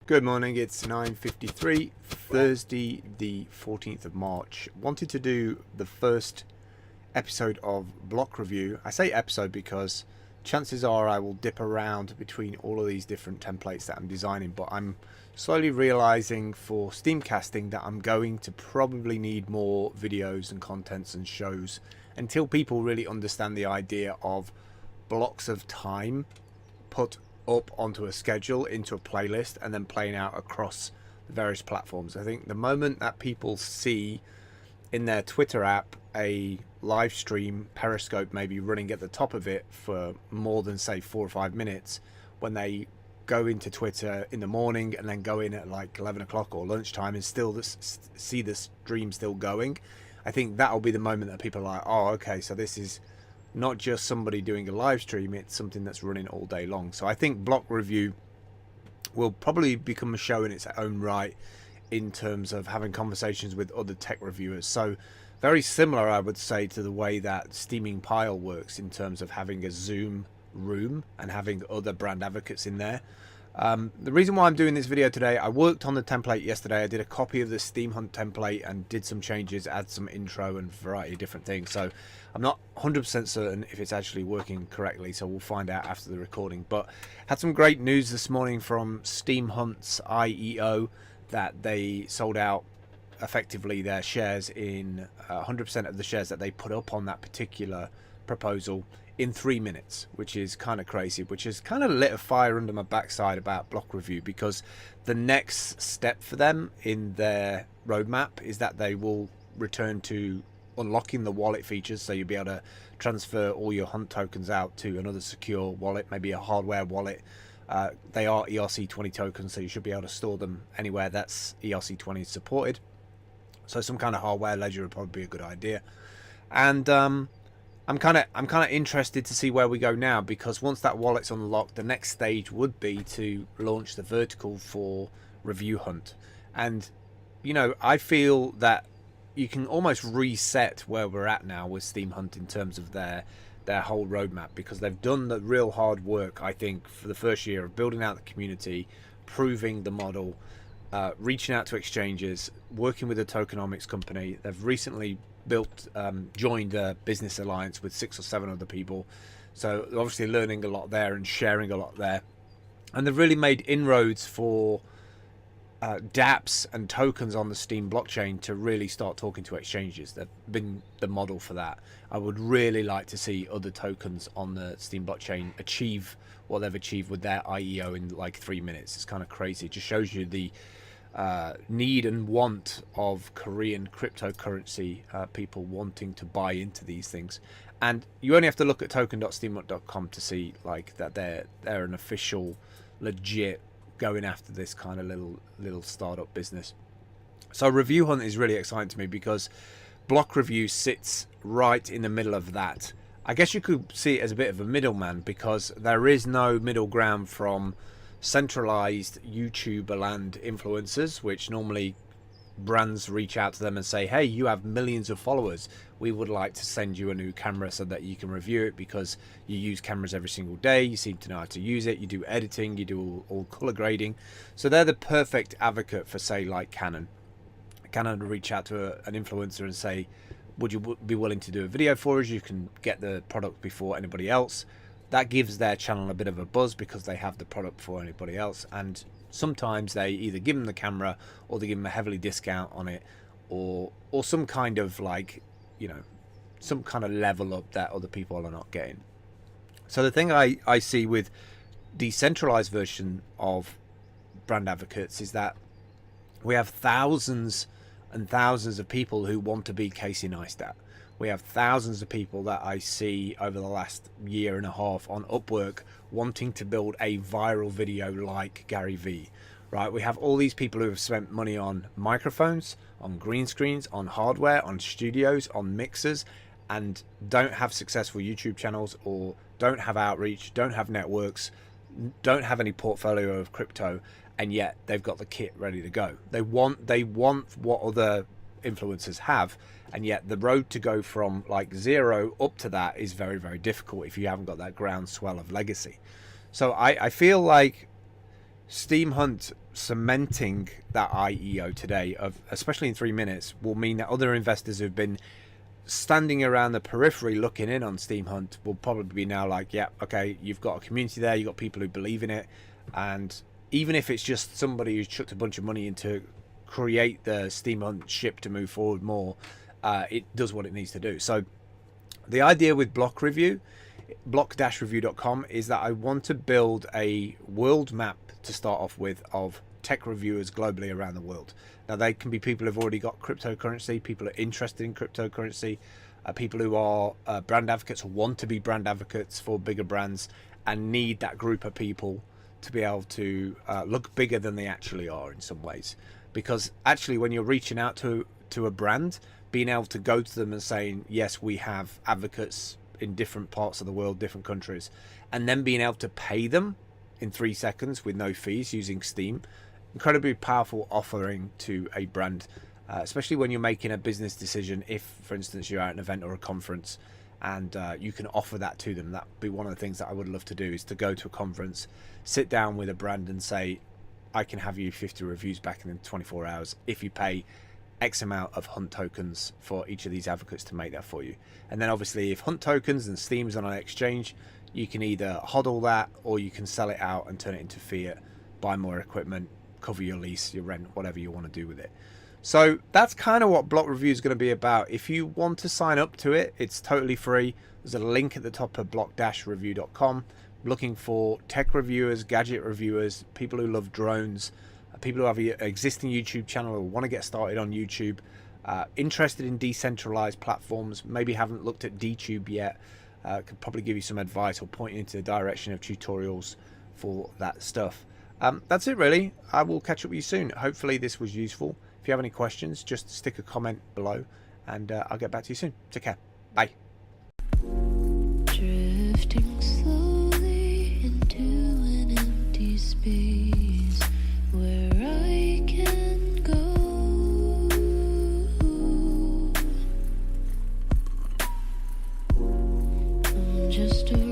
Good morning, it's 9:53, Thursday the 14th of March. Wanted to do the first episode of Block Review. I say episode because chances are I will dip around between all of these different templates that I'm designing, but I'm slowly realizing for Steamcasting that I'm going to probably need more videos and contents and shows until people really understand the idea of blocks of time put up onto a schedule, into a playlist, and then playing out across the various platforms. I think the moment that people see in their Twitter app a live stream, Periscope maybe running at the top of it for more than say 4 or 5 minutes, when they go into Twitter in the morning and then go in at like 11 o'clock or lunchtime and still see the stream still going, I think that'll be the moment that people are like, oh, okay, so this is not just somebody doing a live stream, it's something that's running all day long. So I think Block Review will probably become a show in its own right in terms of having conversations with other tech reviewers. So very similar, I would say, to the way that Steaming Pile works in terms of having a Zoom room and having other brand advocates in there. The reason why I'm doing this video today, I worked on the template yesterday. I did a copy of the steemhunt template and did some changes, add some intro and a variety of different things. So I'm not 100% certain if it's actually working correctly, so we'll find out after the recording. But had some great news this morning from Steemhunt's IEO that they sold out effectively their shares in 100% of the shares that they put up on that particular proposal in 3 minutes, which is kind of crazy, which has kind of lit a fire under my backside about Block Review, because the next step for them in their roadmap is that they will return to unlocking the wallet features, so you'll be able to transfer all your hunt tokens out to another secure wallet, maybe a hardware wallet. They are ERC20 tokens, so you should be able to store them anywhere that's ERC20 supported. So some kind of hardware ledger would probably be a good idea. And I'm kind of interested to see where we go now, because once that wallet's unlocked, the next stage would be to launch the vertical for reviewhunt. And you know, I feel that you can almost reset where we're at now with steemhunt in terms of their whole roadmap, because they've done the real hard work, I think, for the first year of building out the community, proving the model, reaching out to exchanges, working with a tokenomics company. They've recently joined a business alliance with 6 or 7 other people, so they're obviously learning a lot there and sharing a lot there, and they've really made inroads for dApps and tokens on the Steem blockchain to really start talking to exchanges. They've been the model for that. I would really like to see other tokens on the Steem blockchain achieve what they've achieved with their IEO in like 3 minutes. It's kind of crazy. It just shows you the need and want of Korean cryptocurrency, people wanting to buy into these things. And you only have to look at token.steemhunt.com to see like that they're an official, legit, going after this kind of little startup business. So reviewhunt is really exciting to me, because Block Review sits right in the middle of that. I guess you could see it as a bit of a middleman, because there is no middle ground from centralized YouTuber land influencers, which normally brands reach out to them and say, hey, you have millions of followers, we would like to send you a new camera so that you can review it, because you use cameras every single day, you seem to know how to use it, you do editing, you do all color grading. So they're the perfect advocate for, say, like Canon would reach out to an influencer and say, would you be willing to do a video for us? You can get the product before anybody else. That gives their channel a bit of a buzz, because they have the product before anybody else. And sometimes they either give them the camera, or they give them a heavily discount on it, or some kind of, like, you know, some kind of level up that other people are not getting. So the thing I see with decentralized version of brand advocates is that we have thousands and thousands of people who want to be Casey Neistat. We have thousands of people that I see over the last year and a half on Upwork wanting to build a viral video like Gary Vee, right? We have all these people who have spent money on microphones, on green screens, on hardware, on studios, on mixers, and don't have successful YouTube channels, or don't have outreach, don't have networks, don't have any portfolio of crypto, and yet they've got the kit ready to go. They want what other influencers have, and yet the road to go from like 0 up to that is very, very difficult if you haven't got that groundswell of legacy. So I feel like Steemhunt cementing that IEO today, of especially in 3 minutes, will mean that other investors who've been standing around the periphery looking in on Steemhunt will probably be now like, yeah, okay, you've got a community there, you've got people who believe in it, and even if it's just somebody who's chucked a bunch of money into create the Steemhunt ship to move forward more, it does what it needs to do. So the idea with block-review.com is that I want to build a world map to start off with of tech reviewers globally around the world. Now, they can be people who've already got cryptocurrency, people who are interested in cryptocurrency, people who are brand advocates or want to be brand advocates for bigger brands and need that group of people to be able to look bigger than they actually are in some ways. Because actually, when you're reaching out to a brand, being able to go to them and saying, yes, we have advocates in different parts of the world, different countries, and then being able to pay them in 3 seconds with no fees using Steem, incredibly powerful offering to a brand, especially when you're making a business decision. If, for instance, you're at an event or a conference and you can offer that to them, that would be one of the things that I would love to do, is to go to a conference, sit down with a brand and say, I can have you 50 reviews back in 24 hours if you pay X amount of Hunt tokens for each of these advocates to make that for you. And then obviously, if Hunt tokens and Steem's on an exchange, you can either hodl that or you can sell it out and turn it into fiat, buy more equipment, cover your lease, your rent, whatever you want to do with it. So that's kind of what Block Review is going to be about. If you want to sign up to it, it's totally free. There's a link at the top of block-review.com. Looking for tech reviewers, gadget reviewers, people who love drones, people who have an existing YouTube channel or want to get started on YouTube, interested in decentralized platforms, maybe haven't looked at DTube yet, could probably give you some advice or point you into the direction of tutorials for that stuff. That's it really. I will catch up with you soon. Hopefully this was useful. If you have any questions, just stick a comment below and I'll get back to you soon. Take care. Bye. Drifting slowly into an empty space where I can go. I'm just a